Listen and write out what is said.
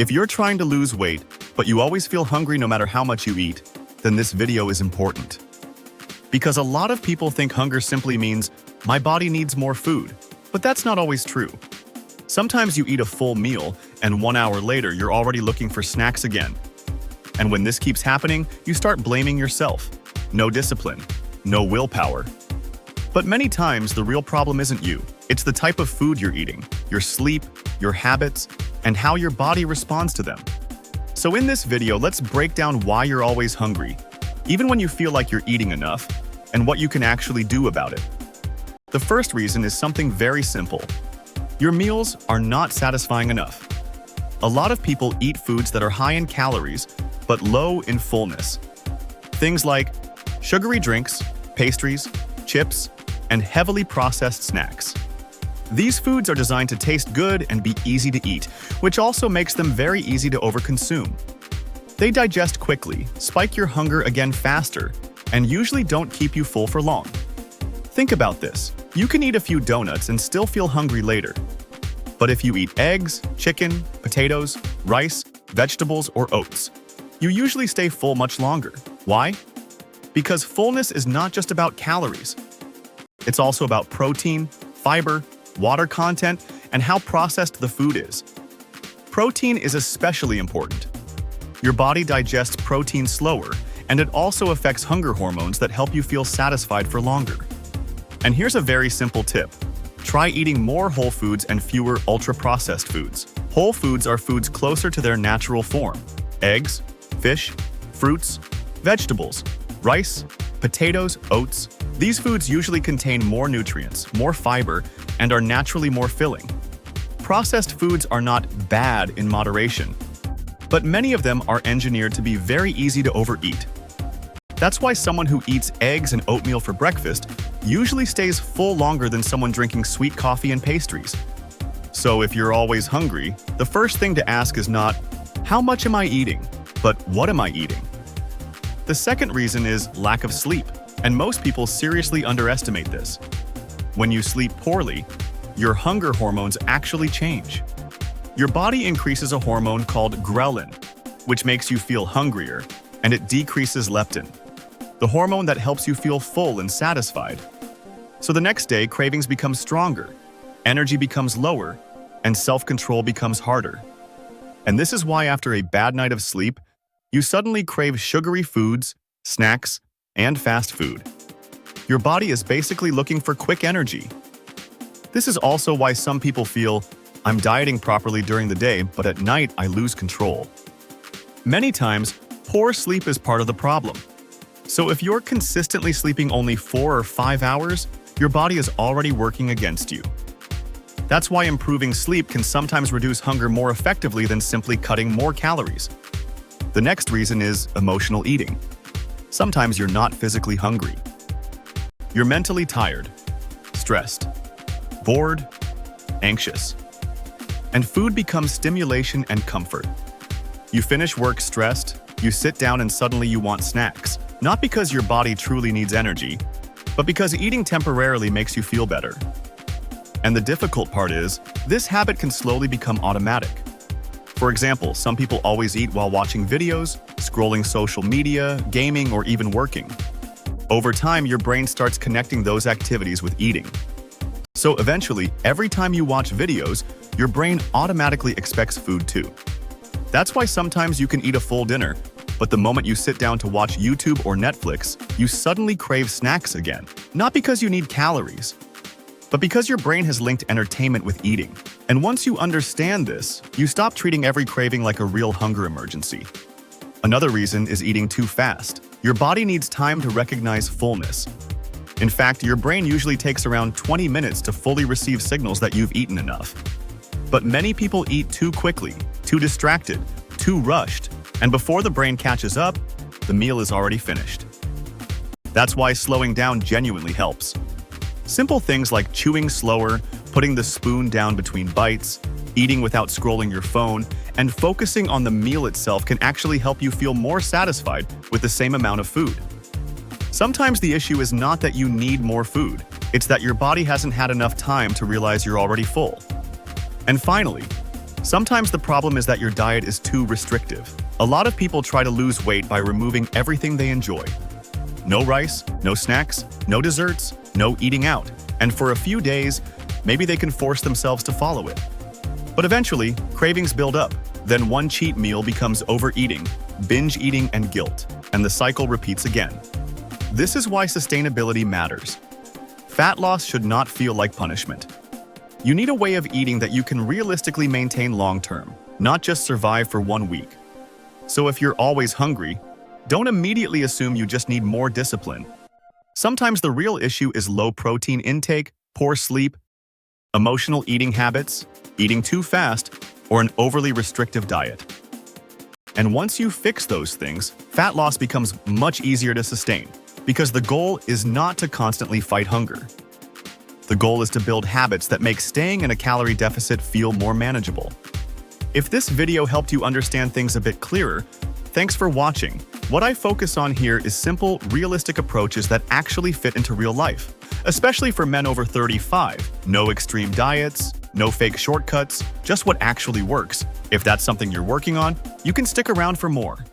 If you're trying to lose weight, but you always feel hungry no matter how much you eat, then this video is important. Because a lot of people think hunger simply means, my body needs more food, but that's not always true. Sometimes you eat a full meal, and 1 hour later you're already looking for snacks again. And when this keeps happening, you start blaming yourself. No discipline, no willpower. But many times the real problem isn't you. It's the type of food you're eating, your sleep, your habits, and how your body responds to them. So in this video, let's break down why you're always hungry, even when you feel like you're eating enough, and what you can actually do about it. The first reason is something very simple. Your meals are not satisfying enough. A lot of people eat foods that are high in calories, but low in fullness. Things like sugary drinks, pastries, chips, and heavily processed snacks. These foods are designed to taste good and be easy to eat, which also makes them very easy to overconsume. They digest quickly, spike your hunger again faster, and usually don't keep you full for long. Think about this. You can eat a few donuts and still feel hungry later. But if you eat eggs, chicken, potatoes, rice, vegetables, or oats, you usually stay full much longer. Why? Because fullness is not just about calories. It's also about protein, fiber, water content, and how processed the food is. Protein is especially important. Your body digests protein slower, and it also affects hunger hormones that help you feel satisfied for longer. And here's a very simple tip. Try eating more whole foods and fewer ultra-processed foods. Whole foods are foods closer to their natural form. Eggs, fish, fruits, vegetables, rice, potatoes, oats. These foods usually contain more nutrients, more fiber, and are naturally more filling. Processed foods are not bad in moderation, but many of them are engineered to be very easy to overeat. That's why someone who eats eggs and oatmeal for breakfast usually stays full longer than someone drinking sweet coffee and pastries. So if you're always hungry, the first thing to ask is not, how much am I eating, but what am I eating? The second reason is lack of sleep, and most people seriously underestimate this. When you sleep poorly, your hunger hormones actually change. Your body increases a hormone called ghrelin, which makes you feel hungrier, and it decreases leptin, the hormone that helps you feel full and satisfied. So the next day, cravings become stronger, energy becomes lower, and self-control becomes harder. And this is why after a bad night of sleep, you suddenly crave sugary foods, snacks, and fast food. Your body is basically looking for quick energy. This is also why some people feel, I'm dieting properly during the day, but at night I lose control. Many times, poor sleep is part of the problem. So if you're consistently sleeping only 4 or 5 hours, your body is already working against you. That's why improving sleep can sometimes reduce hunger more effectively than simply cutting more calories. The next reason is emotional eating. Sometimes you're not physically hungry. You're mentally tired, stressed, bored, anxious. And food becomes stimulation and comfort. You finish work stressed, you sit down and suddenly you want snacks. Not because your body truly needs energy, but because eating temporarily makes you feel better. And the difficult part is, this habit can slowly become automatic. For example, some people always eat while watching videos, scrolling social media, gaming, or even working. Over time, your brain starts connecting those activities with eating. So eventually, every time you watch videos, your brain automatically expects food too. That's why sometimes you can eat a full dinner, but the moment you sit down to watch YouTube or Netflix, you suddenly crave snacks again. Not because you need calories, but because your brain has linked entertainment with eating. And once you understand this, you stop treating every craving like a real hunger emergency. Another reason is eating too fast. Your body needs time to recognize fullness. In fact, your brain usually takes around 20 minutes to fully receive signals that you've eaten enough. But many people eat too quickly, too distracted, too rushed, and before the brain catches up, the meal is already finished. That's why slowing down genuinely helps. Simple things like chewing slower, putting the spoon down between bites, eating without scrolling your phone, and focusing on the meal itself can actually help you feel more satisfied with the same amount of food. Sometimes the issue is not that you need more food, it's that your body hasn't had enough time to realize you're already full. And finally, Sometimes the problem is that your diet is too restrictive. A lot of people try to lose weight by removing everything they enjoy. No rice, no snacks, no desserts, no eating out. And for a few days, maybe they can force themselves to follow it. But eventually, cravings build up. Then one cheat meal becomes overeating, binge eating, and guilt. And the cycle repeats again. This is why sustainability matters. Fat loss should not feel like punishment. You need a way of eating that you can realistically maintain long-term, not just survive for 1 week. So if you're always hungry, don't immediately assume you just need more discipline. Sometimes the real issue is low protein intake, poor sleep, emotional eating habits, eating too fast, or an overly restrictive diet. And once you fix those things, fat loss becomes much easier to sustain, because the goal is not to constantly fight hunger. The goal is to build habits that make staying in a calorie deficit feel more manageable. If this video helped you understand things a bit clearer, thanks for watching. What I focus on here is simple, realistic approaches that actually fit into real life, especially for men over 35. No extreme diets, no fake shortcuts, just what actually works. If that's something you're working on, you can stick around for more.